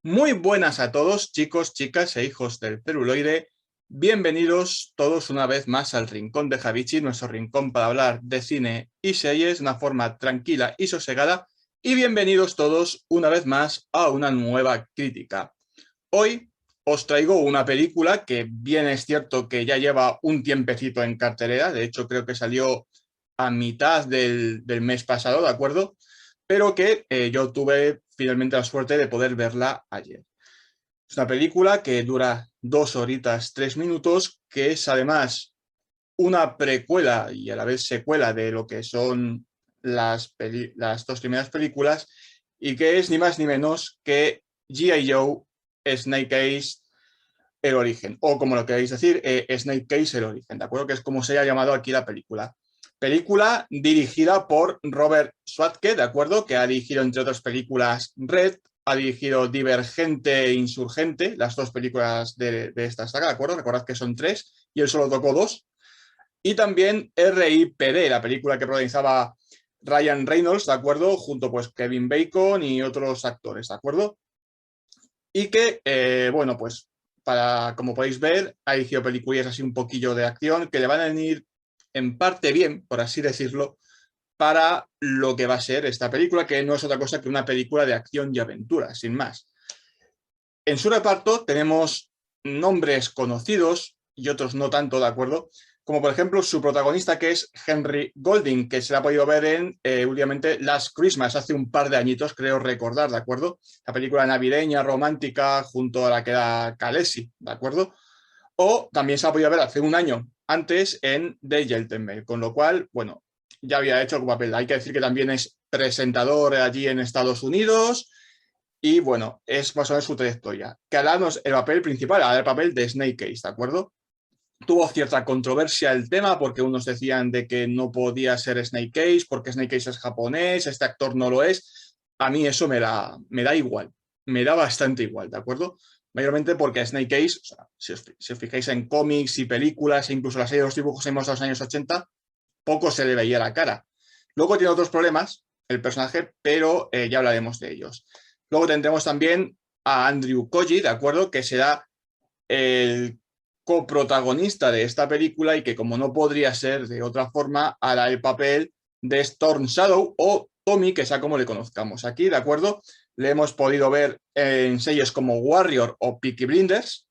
Muy buenas a todos, chicos, chicas e hijos del celuloide. Bienvenidos todos una vez más al Rincón de Javichi, nuestro rincón para hablar de cine y series de una forma tranquila y sosegada. Y bienvenidos todos una vez más a una nueva crítica. Hoy os traigo una película que bien es cierto que ya lleva un tiempecito en cartelera. De hecho, creo que salió a mitad del mes pasado, ¿de acuerdo? Pero que yo tuve finalmente la suerte de poder verla ayer. Es una película que dura 2 horitas, 3 minutos, que es además una precuela y a la vez secuela de lo que son las dos primeras películas y que es ni más ni menos que G.I. Joe, Snake Eyes, el origen, o como lo queréis decir, Snake Eyes, el origen, ¿de acuerdo? Que es como se ha llamado aquí la película. Película dirigida por Robert Swatke, ¿de acuerdo? Que ha dirigido, entre otras películas, Red, ha dirigido Divergente e Insurgente, las dos películas de esta saga, ¿de acuerdo? Recordad que son tres y él solo tocó dos. Y también R.I.P.D., la película que protagonizaba Ryan Reynolds, ¿de acuerdo? Junto pues Kevin Bacon y otros actores, ¿de acuerdo? Y que, bueno, pues como podéis ver, ha dirigido películas así un poquillo de acción que le van a venir en parte bien, por así decirlo, para lo que va a ser esta película, que no es otra cosa que una película de acción y aventura, sin más. En su reparto tenemos nombres conocidos y otros no tanto, ¿de acuerdo? Como por ejemplo su protagonista, que es Henry Golding, que se la ha podido ver en últimamente Last Christmas, hace un par de añitos, creo recordar, ¿de acuerdo? La película navideña, romántica, junto a la que era Khaleesi, ¿de acuerdo? O también se ha podido ver hace un año antes en The Gentleman, con lo cual, bueno, ya había hecho el papel. Hay que decir que también es presentador allí en Estados Unidos y, bueno, es más o menos su trayectoria. Que hará el papel principal, hará el papel de Snake Eyes, ¿de acuerdo? Tuvo cierta controversia el tema porque unos decían de que no podía ser Snake Eyes porque Snake Eyes es japonés, este actor no lo es. A mí eso me da igual, me da bastante igual, ¿de acuerdo? Mayormente porque Snake Eyes, o sea, si os fijáis en cómics y películas e incluso la serie de los dibujos en los años 80, poco se le veía la cara. Luego tiene otros problemas el personaje, pero ya hablaremos de ellos. Luego tendremos también a Andrew Koji, ¿de acuerdo? Que será el coprotagonista de esta película y que, como no podría ser de otra forma, hará el papel de Storm Shadow o Tommy, que sea como le conozcamos aquí, ¿de acuerdo? Le hemos podido ver en series como Warrior o Peaky Blinders,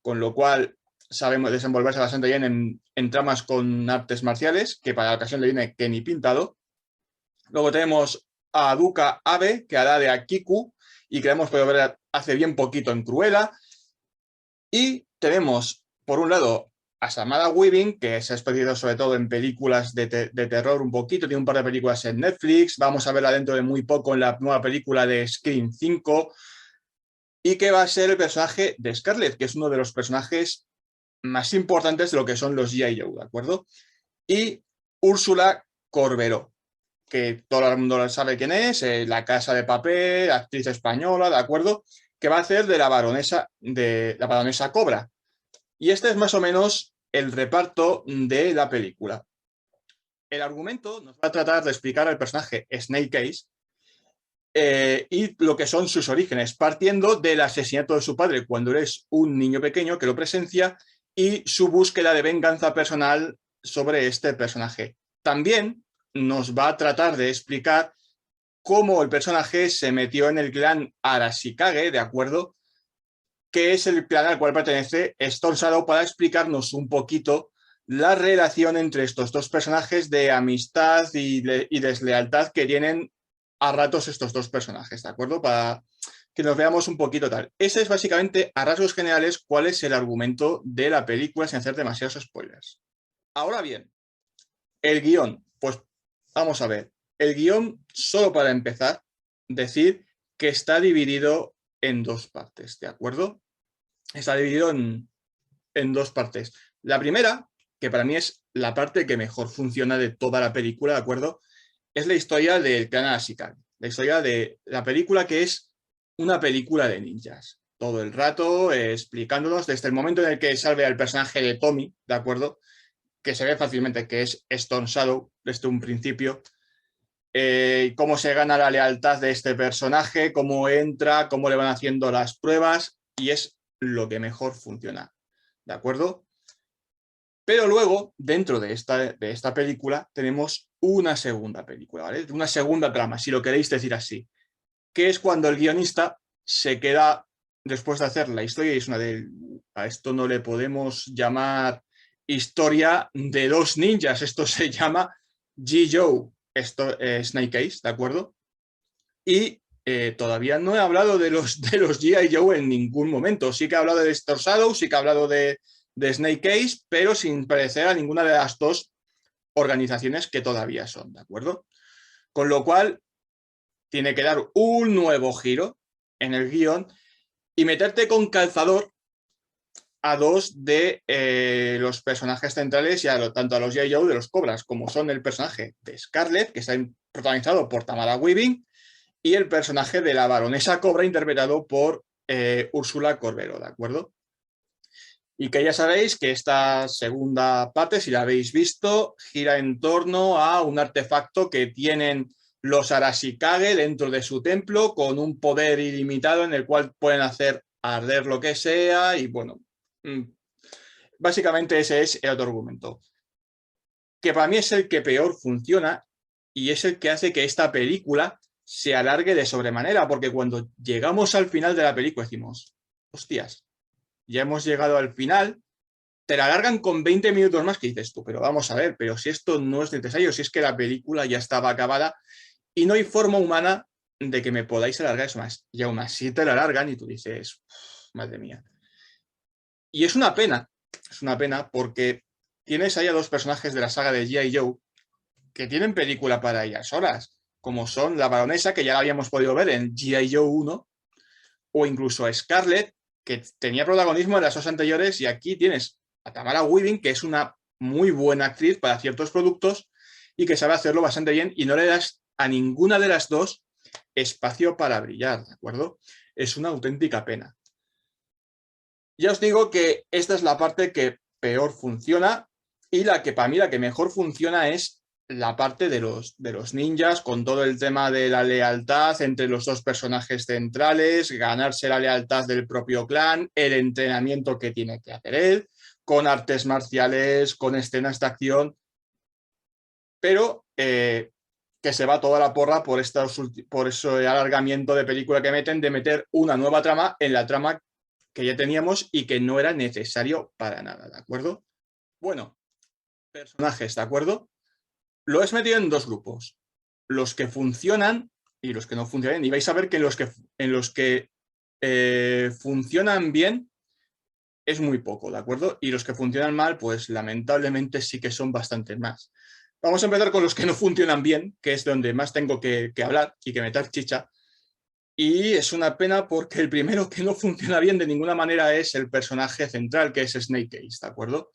con lo cual sabemos desenvolverse bastante bien en tramas con artes marciales, que para la ocasión le viene que ni pintado. Luego tenemos a Duka Abe, que hará de Akiku, y que hemos podido ver hace bien poquito en Cruella. Y tenemos, por un lado, a Samara Weaving, que se ha experienciado sobre todo en películas de terror un poquito, tiene un par de películas en Netflix, vamos a verla dentro de muy poco en la nueva película de Scream 5, y que va a ser el personaje de Scarlett, que es uno de los personajes más importantes de lo que son los G.I. Joe, ¿de acuerdo? Y Úrsula Corberó, que todo el mundo sabe quién es, La Casa de Papel, actriz española, ¿de acuerdo? Que va a hacer de la baronesa Cobra. Y este es más o menos el reparto de la película. El argumento nos va a tratar de explicar al personaje Snake Eyes y lo que son sus orígenes, partiendo del asesinato de su padre cuando eres un niño pequeño que lo presencia y su búsqueda de venganza personal sobre este personaje. También nos va a tratar de explicar cómo el personaje se metió en el clan Arashikage, ¿de acuerdo? Que es el clan al cual pertenece Storm Shadow, para explicarnos un poquito la relación entre estos dos personajes de amistad y deslealtad que tienen a ratos estos dos personajes, ¿de acuerdo? Para que nos veamos un poquito tal. Ese es básicamente, a rasgos generales, cuál es el argumento de la película sin hacer demasiados spoilers. Ahora bien, el guión, pues vamos a ver. El guión, solo para empezar, decir que está dividido en dos partes, ¿de acuerdo? Está dividido en dos partes. La primera, que para mí es la parte que mejor funciona de toda la película, ¿de acuerdo? Es la historia del clan Ashikage. La historia de la película, que es una película de ninjas. Todo el rato explicándonos desde el momento en el que salve al personaje de Tommy, ¿de acuerdo? Que se ve fácilmente que es Stone Shadow desde un principio. cómo se gana la lealtad de este personaje, cómo entra, cómo le van haciendo las pruebas, y es lo que mejor funciona, ¿de acuerdo? Pero luego, dentro de esta película, tenemos una segunda película, ¿vale? Una segunda trama, si lo queréis decir así, que es cuando el guionista se queda, después de hacer la historia, y es una de... A esto no le podemos llamar historia de dos ninjas, esto se llama G. Joe, esto, Snake Eyes, ¿de acuerdo? Y todavía no he hablado de los G.I. Joe en ningún momento. Sí que he hablado de Storm Shadow, sí que he hablado de Snake Eyes, pero sin parecer a ninguna de las dos organizaciones que todavía son, ¿de acuerdo? Con lo cual, tiene que dar un nuevo giro en el guión y meterte con calzador a dos de los personajes centrales y tanto a los G.I. Joe de los Cobras, como son el personaje de Scarlett, que está protagonizado por Tamara Weaving, y el personaje de la baronesa Cobra, interpretado por Úrsula Corbero, ¿de acuerdo? Y que ya sabéis que esta segunda parte, si la habéis visto, gira en torno a un artefacto que tienen los Arashikage dentro de su templo, con un poder ilimitado en el cual pueden hacer arder lo que sea, y bueno, básicamente ese es el otro argumento, que para mí es el que peor funciona y es el que hace que esta película se alargue de sobremanera, porque cuando llegamos al final de la película decimos, hostias, ya hemos llegado al final, te la alargan con 20 minutos más, que dices tú, pero vamos a ver, pero si esto no es necesario, si es que la película ya estaba acabada y no hay forma humana de que me podáis alargar eso más. Y aún así te la alargan y tú dices, madre mía. Y es una pena porque tienes ahí a dos personajes de la saga de G.I. Joe que tienen película para ellas solas, como son la baronesa, que ya la habíamos podido ver en G.I. Joe 1, o incluso a Scarlett, que tenía protagonismo en las dos anteriores, y aquí tienes a Tamara Weaving, que es una muy buena actriz para ciertos productos y que sabe hacerlo bastante bien, y no le das a ninguna de las dos espacio para brillar, ¿de acuerdo? Es una auténtica pena. Ya os digo que esta es la parte que peor funciona, y la que para mí la que mejor funciona es la parte de los ninjas, con todo el tema de la lealtad entre los dos personajes centrales, ganarse la lealtad del propio clan, el entrenamiento que tiene que hacer él, con artes marciales, con escenas de acción, pero que se va toda la porra por ese alargamiento de película que meten, de meter una nueva trama en la trama que ya teníamos y que no era necesario para nada, ¿de acuerdo? Bueno, personajes, ¿de acuerdo? Lo he metido en dos grupos, los que funcionan y los que no funcionan, y vais a ver que en los que funcionan bien es muy poco, ¿de acuerdo? Y los que funcionan mal, pues lamentablemente sí que son bastantes más. Vamos a empezar con los que no funcionan bien, que es donde más tengo que hablar y que meter chicha. Y es una pena porque el primero que no funciona bien de ninguna manera es el personaje central, que es Snake Eyes, ¿de acuerdo?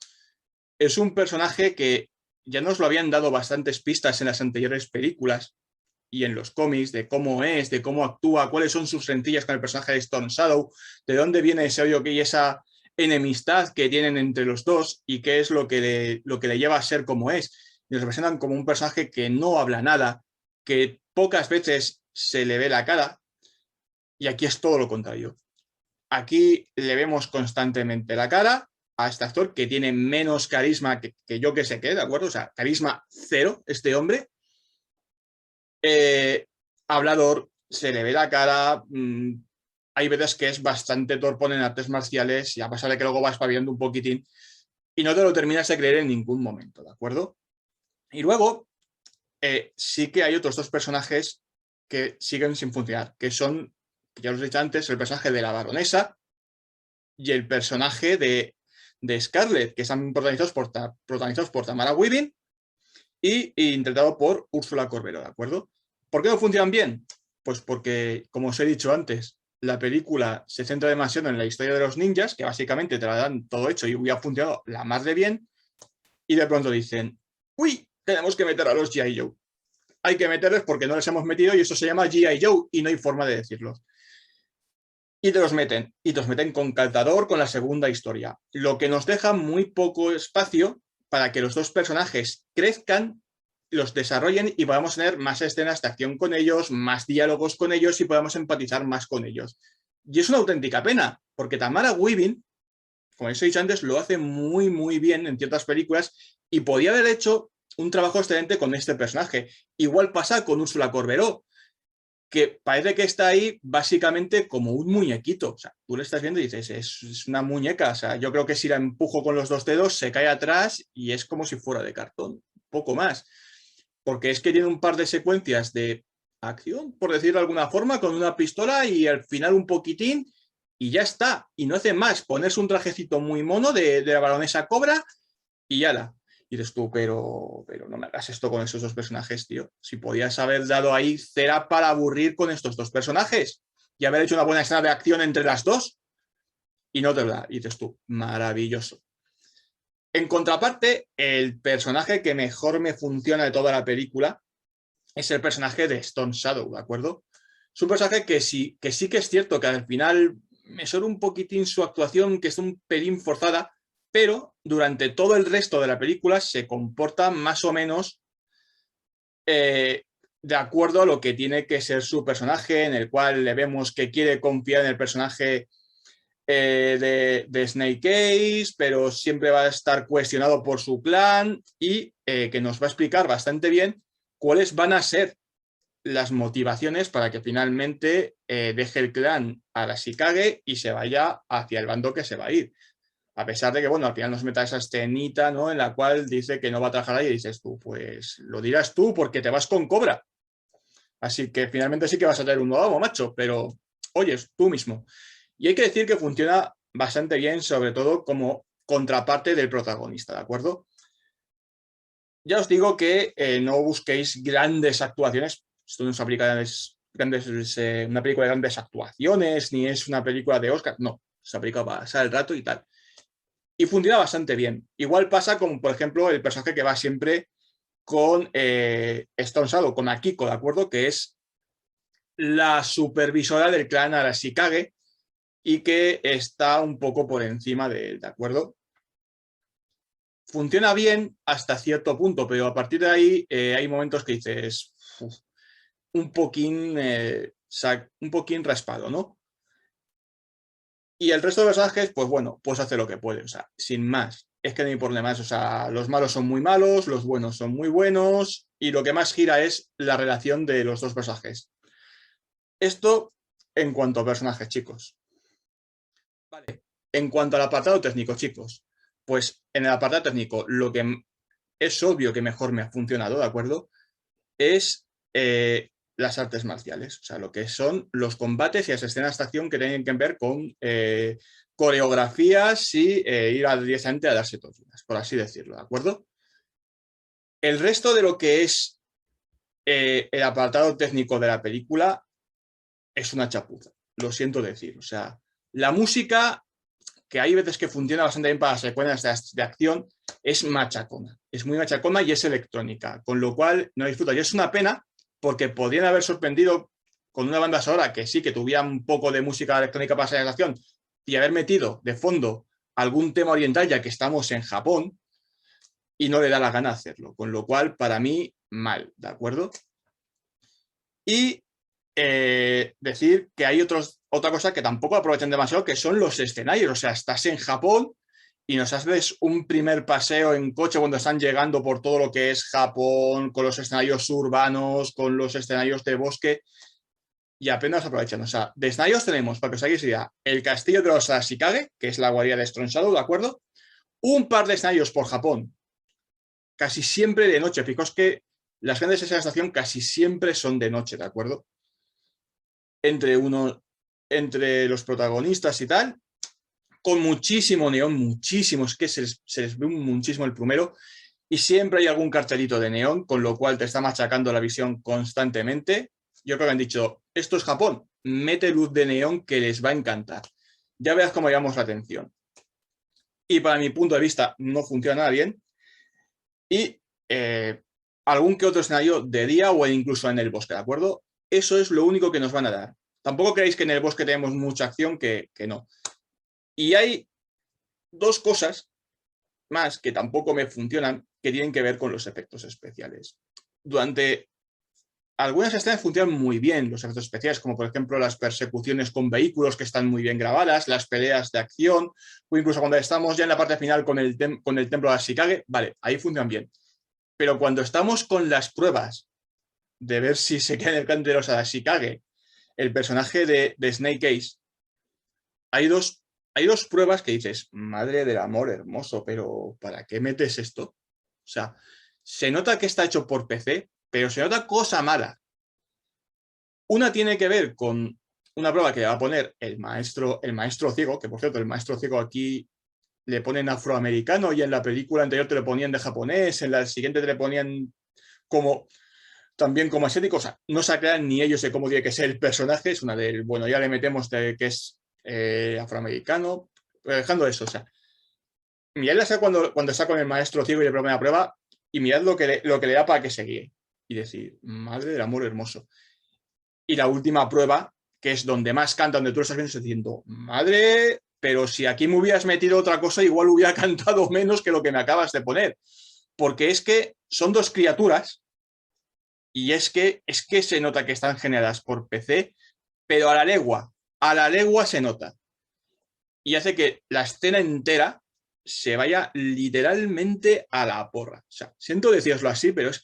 Es un personaje que ya nos lo habían dado bastantes pistas en las anteriores películas y en los cómics, de cómo es, de cómo actúa, cuáles son sus rencillas con el personaje de Storm Shadow, de dónde viene ese odio y esa enemistad que tienen entre los dos y qué es lo que le lleva a ser como es. Y nos presentan como un personaje que no habla nada, que pocas veces se le ve la cara, y aquí es todo lo contrario. Aquí le vemos constantemente la cara a este actor, que tiene menos carisma que yo que sé qué, ¿de acuerdo? O sea, carisma cero este hombre. Hablador, se le ve la cara, hay veces que es bastante torpón en artes marciales, y a pesar de que luego va espabilando un poquitín, y no te lo terminas de creer en ningún momento, ¿de acuerdo? Y luego, sí que hay otros dos personajes que siguen sin funcionar, que son, ya os he dicho antes, el personaje de la baronesa y el personaje de Scarlett, que están protagonizados por Tamara Weaving y interpretado por Úrsula Corbero, ¿de acuerdo? ¿Por qué no funcionan bien? Pues porque, como os he dicho antes, la película se centra demasiado en la historia de los ninjas, que básicamente te la dan todo hecho y hubiera funcionado la más de bien, y de pronto dicen, uy, tenemos que meter a los G.I. Joe. Hay que meterles porque no les hemos metido, y eso se llama G.I. Joe y no hay forma de decirlo. Y te los meten con calzador con la segunda historia, lo que nos deja muy poco espacio para que los dos personajes crezcan los desarrollen y podamos tener más escenas de acción con ellos, más diálogos con ellos y podamos empatizar más con ellos. Y es una auténtica pena, porque Tamara Weaving, como os he dicho antes, lo hace muy, muy bien en ciertas películas y podía haber hecho un trabajo excelente con este personaje. Igual pasa con Úrsula Corberó, que parece que está ahí básicamente como un muñequito. O sea, tú le estás viendo y dices, es una muñeca. O sea, yo creo que si la empujo con los dos dedos, se cae atrás y es como si fuera de cartón. Poco más. Porque es que tiene un par de secuencias de acción, por decirlo de alguna forma, con una pistola y al final un poquitín y ya está. Y no hace más. Ponerse un trajecito muy mono de la baronesa Cobra y ya la. Y dices tú, pero no me hagas esto con esos dos personajes, tío. Si podías haber dado ahí cera para aburrir con estos dos personajes y haber hecho una buena escena de acción entre las dos y no te lo da. Y dices tú, maravilloso. En contraparte, el personaje que mejor me funciona de toda la película es el personaje de Stone Shadow, ¿de acuerdo? Es un personaje que sí que es cierto que al final me sobra un poquitín su actuación, que es un pelín forzada, pero durante todo el resto de la película se comporta más o menos de acuerdo a lo que tiene que ser su personaje, en el cual le vemos que quiere confiar en el personaje de Snake Eyes, pero siempre va a estar cuestionado por su clan y que nos va a explicar bastante bien cuáles van a ser las motivaciones para que finalmente deje el clan a la Shikage y se vaya hacia el bando que se va a ir. A pesar de que, bueno, al final nos meta esa escenita, ¿no? En la cual dice que no va a trabajar ahí y dices tú, pues lo dirás tú porque te vas con Cobra. Así que finalmente sí que vas a tener un nuevo amo, macho, pero oyes, tú mismo. Y hay que decir que funciona bastante bien, sobre todo como contraparte del protagonista, ¿de acuerdo? Ya os digo que no busquéis grandes actuaciones. Esto no es una película de grandes actuaciones, ni es una película de Oscar. No, es una película para pasar el rato y tal. Y funciona bastante bien. Igual pasa con, por ejemplo, el personaje que va siempre con Stone Shadow, con Akiko, ¿de acuerdo? Que es la supervisora del clan Arashikage y que está un poco por encima de él, ¿de acuerdo? Funciona bien hasta cierto punto, pero a partir de ahí hay momentos que dices un poquín raspado, ¿no? Y el resto de personajes, pues bueno, pues hace lo que puede, o sea, sin más. Es que no hay problemas, o sea, los malos son muy malos, los buenos son muy buenos, y lo que más gira es la relación de los dos personajes. Esto en cuanto a personajes, chicos. Vale, en cuanto al apartado técnico, chicos, pues en el apartado técnico lo que es obvio que mejor me ha funcionado, ¿de acuerdo? Es las artes marciales, o sea, lo que son los combates y las escenas de acción que tienen que ver con coreografías y ir directamente a darse torturas, por así decirlo, ¿de acuerdo? El resto de lo que es el apartado técnico de la película es una chapuza, lo siento decir, o sea, la música, que hay veces que funciona bastante bien para las secuencias de acción, es machacona, es muy machacona y es electrónica, con lo cual no disfruto. Y es una pena porque podrían haber sorprendido con una banda sonora que sí, que tuviera un poco de música electrónica para esa acción y haber metido de fondo algún tema oriental, ya que estamos en Japón y no le da la gana hacerlo, con lo cual para mí mal, ¿de acuerdo? Y decir que hay otra cosa que tampoco aprovechan demasiado, que son los escenarios. O sea, estás en Japón y nos haces un primer paseo en coche cuando están llegando por todo lo que es Japón, con los escenarios urbanos, con los escenarios de bosque, y apenas aprovechan. O sea, de escenarios tenemos, para que os hagáis idea, el castillo de los Ashikage, que es la guarida de Stone Shadow, ¿de acuerdo? Un par de escenarios por Japón, casi siempre de noche. Fijaos que las grandes escenas de acción casi siempre son de noche, ¿de acuerdo? Entre los protagonistas y tal, con muchísimo neón, muchísimos, que se les ve muchísimo el primero, y siempre hay algún cartelito de neón, con lo cual te está machacando la visión constantemente. Yo creo que han dicho, esto es Japón, mete luz de neón que les va a encantar. Ya verás cómo llamamos la atención. Y para mi punto de vista no funciona nada bien. Y algún que otro escenario de día o incluso en el bosque, ¿de acuerdo? Eso es lo único que nos van a dar. Tampoco creéis que en el bosque tenemos mucha acción, que no. Y hay dos cosas más que tampoco me funcionan, que tienen que ver con los efectos especiales. durante algunas escenas funcionan muy bien los efectos especiales, como por ejemplo las persecuciones con vehículos que están muy bien grabadas, las peleas de acción, o incluso cuando estamos ya en la parte final con el templo de Ashikage, vale, ahí funcionan bien. Pero cuando estamos con las pruebas de ver si se queda en el clan de los Ashikage, el personaje de Snake Eyes, hay dos pruebas que dices, madre del amor hermoso, pero ¿para qué metes esto? O sea, se nota que está hecho por PC, pero se nota cosa mala. Una tiene que ver con una prueba que va a poner el maestro ciego, que por cierto, el maestro ciego aquí le ponen afroamericano y en la película anterior te lo ponían de japonés, en la siguiente te le ponían también como asiático. O sea, no se aclaran ni ellos de cómo tiene que ser el personaje. Es una del, bueno, ya le metemos de que es afroamericano, pero dejando eso, o sea, mirad cuando está con el maestro ciego y le propone la prueba y mirad lo que le da para que se guíe y decir, madre del amor hermoso. Y la última prueba, que es donde más canta, donde tú lo estás viendo, estás diciendo, madre, pero si aquí me hubieras metido otra cosa, igual hubiera cantado menos que lo que me acabas de poner. Porque es que son dos criaturas y es que se nota que están generadas por PC, pero a la legua se nota. Y hace que la escena entera se vaya literalmente a la porra. O sea, siento deciroslo así, pero es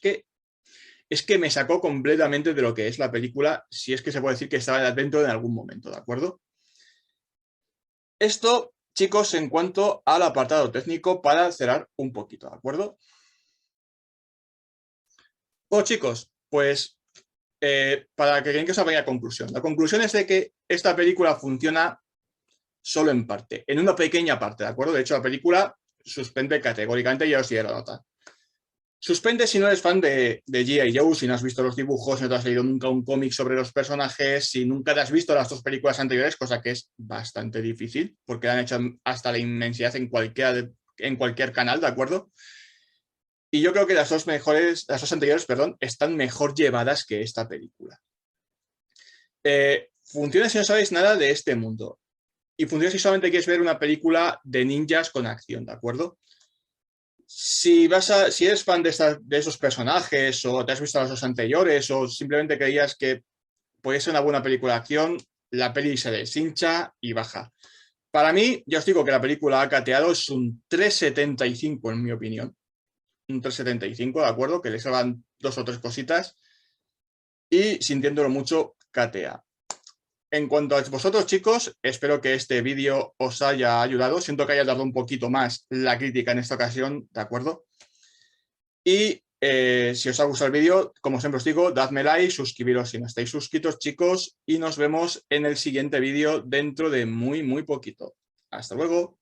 que me sacó completamente de lo que es la película, si es que se puede decir que estaba dentro en algún momento, ¿de acuerdo? Esto, chicos, en cuanto al apartado técnico, para cerrar un poquito, ¿de acuerdo? Bueno, chicos, pues para que os haga la conclusión. La conclusión es de que esta película funciona solo en parte, en una pequeña parte, ¿de acuerdo? De hecho, la película suspende categóricamente, ya os diré la nota. Suspende si no eres fan de G.I. Joe, si no has visto los dibujos, si no te has leído nunca un cómic sobre los personajes, si nunca te has visto las dos películas anteriores, cosa que es bastante difícil, porque la han hecho hasta la inmensidad en cualquier canal, ¿de acuerdo? Y yo creo que las dos anteriores, perdón, están mejor llevadas que esta película. Funciona si no sabéis nada de este mundo. Y funciona si solamente quieres ver una película de ninjas con acción, ¿de acuerdo? Si eres fan de esos personajes o te has visto las dos anteriores o simplemente creías que puede ser una buena película de acción, la peli se deshincha y baja. Para mí, ya os digo que la película ha cateado, es un 3,75 en mi opinión. Un 3,75, ¿de acuerdo? Que le salvan dos o tres cositas y sintiéndolo mucho, catea. En cuanto a vosotros, chicos, espero que este vídeo os haya ayudado. Siento que haya dado un poquito más la crítica en esta ocasión, ¿de acuerdo? Y si os ha gustado el vídeo, como siempre os digo, dadme like, suscribiros si no estáis suscritos, chicos, y nos vemos en el siguiente vídeo dentro de muy, muy poquito. Hasta luego.